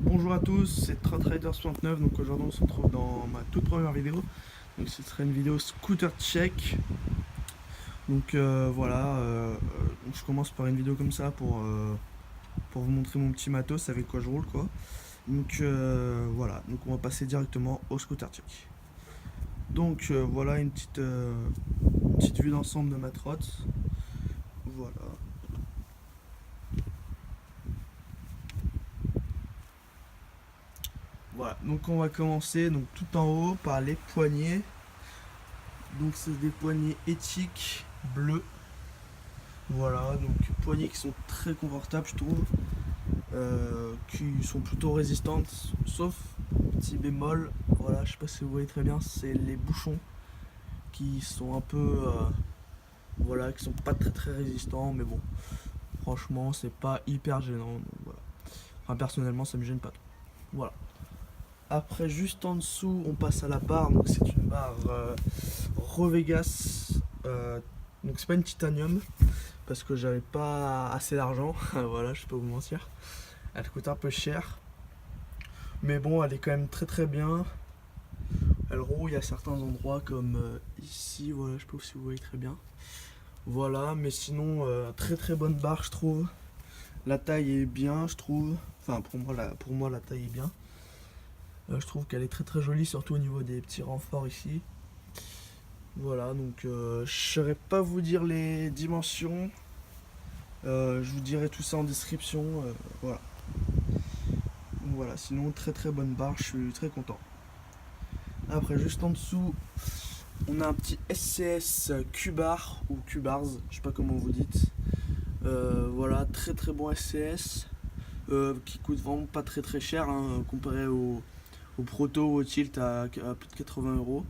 Bonjour à tous, c'est TraTrader69. Donc aujourd'hui on se retrouve dans ma toute première vidéo. Donc ce serait une vidéo scooter check. Donc donc je commence par une vidéo comme ça pour vous montrer mon petit matos avec quoi je roule quoi. Donc voilà, donc on va passer directement au scooter check. Donc voilà une petite vue d'ensemble de ma trotte. Voilà. Voilà, donc on va commencer donc tout en haut par les poignées. Donc c'est des poignées éthiques bleues. Voilà, donc poignées qui sont très confortables je trouve, qui sont plutôt résistantes, sauf petit bémol, voilà, je sais pas si vous voyez très bien, c'est les bouchons qui sont un peu, voilà, qui sont pas très résistants, mais bon, franchement c'est pas hyper gênant, donc voilà. Enfin personnellement ça me gêne pas trop. Voilà. Après juste en dessous on passe à la barre, donc c'est une barre Revegas, donc c'est pas une titanium, parce que j'avais pas assez d'argent, voilà, je peux vous mentir. Elle coûte un peu cher, mais bon, elle est quand même très bien. Elle rouille à certains endroits comme ici, voilà, je sais pas si vous voyez très bien. Voilà, mais sinon, très bonne barre, je trouve. La taille est bien, je trouve. Enfin, pour moi la taille est bien. Je trouve qu'elle est très jolie, surtout au niveau des petits renforts ici. Voilà, donc je saurais pas vous dire les dimensions. Je vous dirai tout ça en description. Voilà. Donc voilà, sinon très bonne barre, je suis très content. Après, juste en dessous, on a un petit SCS Q-Bar ou Q-Bars, je sais pas comment vous dites. Voilà, très bon SCS, qui coûte vraiment pas très cher hein, comparé au Proto ou au Tilt à plus de 80 euros.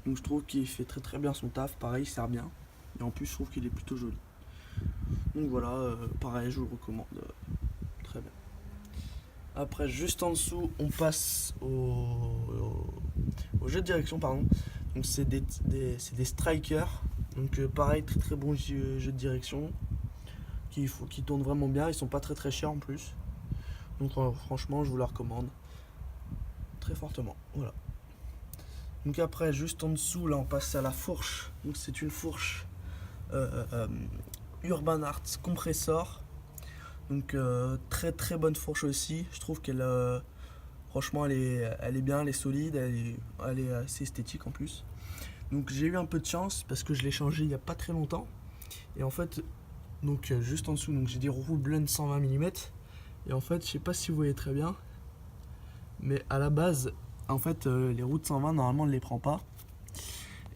Donc je trouve qu'il fait très bien son taf, pareil, il sert bien. Et en plus, je trouve qu'il est plutôt joli. Donc voilà, pareil, je vous le recommande. Très bien. Après, juste en dessous, on passe au jeu de direction, pardon. Donc c'est des strikers. Donc pareil, très bon jeu de direction qui tournent vraiment bien. Ils sont pas très chers en plus. Donc franchement, je vous la recommande très fortement. Voilà. Donc après, juste en dessous, là, on passe à la fourche. Donc c'est une fourche Urban Arts Compressor. Donc très bonne fourche aussi. Je trouve qu'elle franchement elle est bien, elle est solide, elle est assez esthétique en plus. Donc j'ai eu un peu de chance parce que je l'ai changé il y a pas très longtemps. Et en fait, donc juste en dessous, donc j'ai des roues Blend 120 mm. Et en fait, je sais pas si vous voyez très bien, mais à la base, en fait, les roues de 120 normalement on ne les prend pas.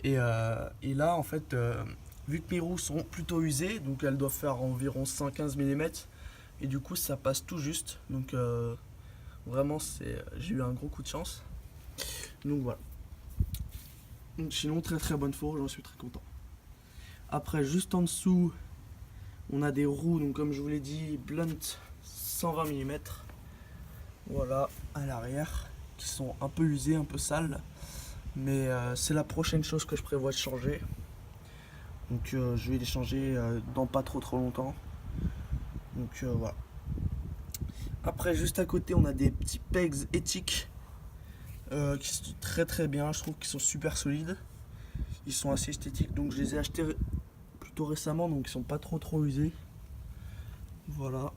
Et là, en fait, vu que mes roues sont plutôt usées, donc elles doivent faire environ 115 mm. Et du coup, ça passe tout juste. Donc vraiment, j'ai eu un gros coup de chance. Donc voilà. Donc, sinon, très bonne fourche, j'en suis très content. Après, juste en dessous, on a des roues, donc comme je vous l'ai dit, Blunt 120 mm. Voilà, à l'arrière, qui sont un peu usées, un peu sales. Mais c'est la prochaine chose que je prévois de changer. Donc je vais les changer dans pas trop longtemps. Donc voilà. Après, juste à côté, on a des petits pegs éthiques qui sont très bien. Je trouve qu'ils sont super solides. Ils sont assez esthétiques. Donc je les ai achetés plutôt récemment. Donc ils sont pas trop usés. Voilà.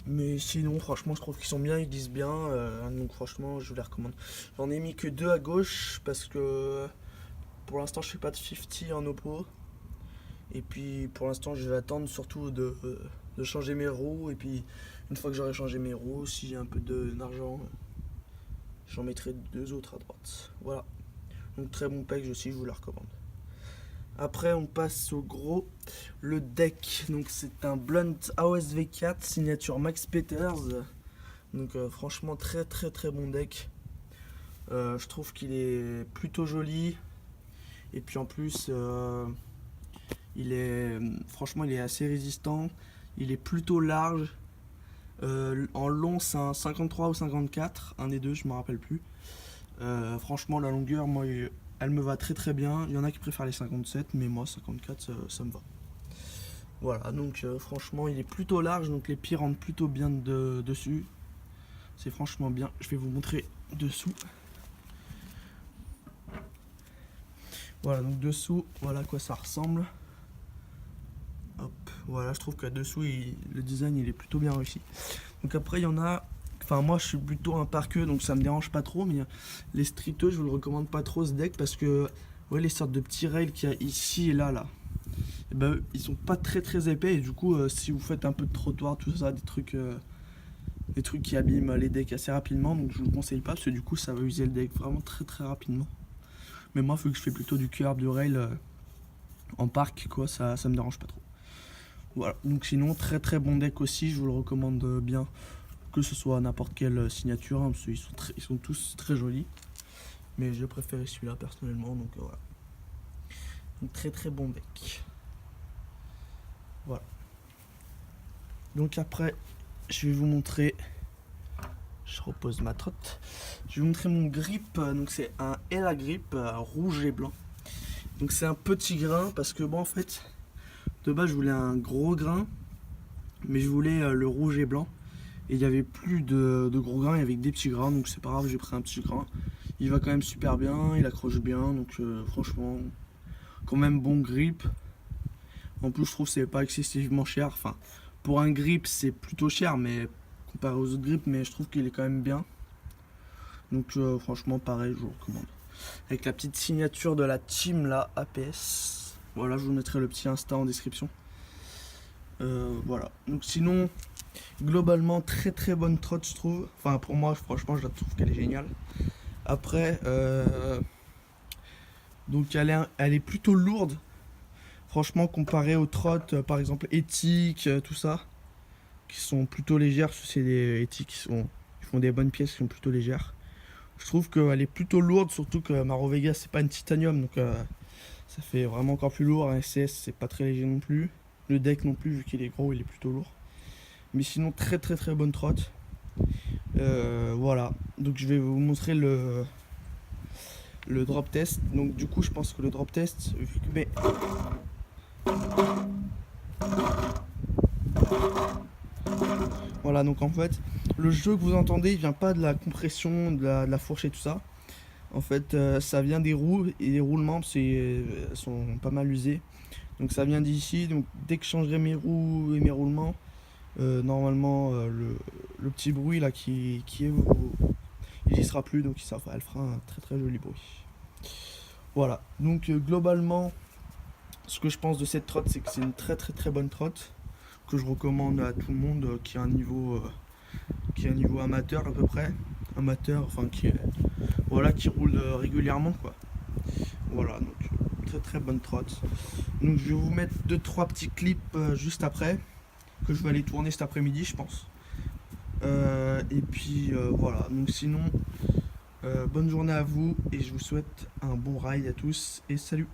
Mais sinon, franchement, je trouve qu'ils sont bien. Ils glissent bien. Donc franchement, je vous les recommande. J'en ai mis que deux à gauche parce que pour l'instant, je fais pas de 50 en oppo. Et puis pour l'instant, je vais attendre surtout de changer mes roues. Et puis une fois que j'aurai changé mes roues, si j'ai un peu d'argent, j'en mettrai deux autres à droite. Voilà. Donc très bon pack aussi, je vous la recommande. Après, on passe au gros, le deck. Donc c'est un Blunt AOSV4 signature Max Peters. Donc franchement très bon deck. Je trouve qu'il est plutôt joli. Et puis en plus, franchement, il est assez résistant. Il est plutôt large. En long, c'est un 53 ou 54, un des deux, je me rappelle plus. Franchement, la longueur, moi, elle me va très bien. Il y en a qui préfèrent les 57, mais moi, 54, ça me va. Voilà, donc franchement il est plutôt large, donc les pieds rentrent plutôt bien dessus. C'est franchement bien. Je vais vous montrer dessous. Voilà, donc dessous, voilà à quoi ça ressemble. Hop, voilà, je trouve que dessous le design il est plutôt bien réussi. Donc après il y en a, enfin moi je suis plutôt un parqueux donc ça me dérange pas trop, mais les streeteux je vous le recommande pas trop ce deck parce que vous voyez les sortes de petits rails qu'il y a ici et là, et ben, ils sont pas très épais et du coup si vous faites un peu de trottoir, tout ça, des trucs qui abîment les decks assez rapidement, donc je vous le conseille pas parce que du coup ça va user le deck vraiment très rapidement. Mais moi vu que je fais plutôt du curb, du rail en parc quoi, ça me dérange pas trop. Voilà, donc sinon très bon deck aussi, je vous le recommande bien, que ce soit n'importe quelle signature, hein, parce qu'ils ils sont tous très jolis. Mais j'ai préféré celui-là personnellement, donc voilà. Donc très bon deck. Voilà. Donc après, je vais vous montrer, je repose ma trotte, je vais vous montrer mon grip, donc c'est un Ella Grip rouge et blanc. Donc c'est un petit grain, parce que bon en fait, de base je voulais un gros grain, mais je voulais le rouge et blanc. Et il n'y avait plus de gros grains, il y avait que des petits grains, donc c'est pas grave, j'ai pris un petit grain. Il va quand même super bien, il accroche bien, donc franchement, quand même bon grip. En plus je trouve que c'est pas excessivement cher, enfin pour un grip c'est plutôt cher, mais comparé aux autres grips, mais je trouve qu'il est quand même bien. Donc franchement pareil, je vous recommande. Avec la petite signature de la team là, APS. Voilà, je vous mettrai le petit Insta en description. Voilà, donc sinon globalement très bonne trotte je trouve, enfin pour moi franchement je la trouve qu'elle est géniale. Après donc elle est plutôt lourde franchement comparée aux trottes par exemple éthiques, tout ça qui sont plutôt légères, parce que c'est des éthiques qui font des bonnes pièces qui sont plutôt légères. Je trouve qu'elle est plutôt lourde, surtout que ma Rovega c'est pas une titanium, donc ça fait vraiment encore plus lourd. Un SCS c'est pas très léger non plus, le deck non plus vu qu'il est gros il est plutôt lourd. Mais sinon très bonne trotte. Voilà, donc je vais vous montrer le drop test. Donc du coup je pense que le drop test, mais voilà, donc en fait le jeu que vous entendez il vient pas de la compression, de la fourche et tout ça. En fait ça vient des roues, et les roulements sont pas mal usés. Donc ça vient d'ici, donc dès que je changerai mes roues et mes roulements, normalement le petit bruit là qui est il y sera plus, donc elle fera un très joli bruit. Voilà, donc globalement ce que je pense de cette trotte c'est que c'est une très bonne trotte que je recommande à tout le monde qui a un niveau amateur à peu près, amateur, enfin qui roule régulièrement quoi. Voilà, donc très bonne trotte. Donc je vais vous mettre 2-3 petits clips juste après, que je vais aller tourner cet après-midi je pense. Et puis voilà, donc sinon bonne journée à vous et je vous souhaite un bon ride à tous et salut.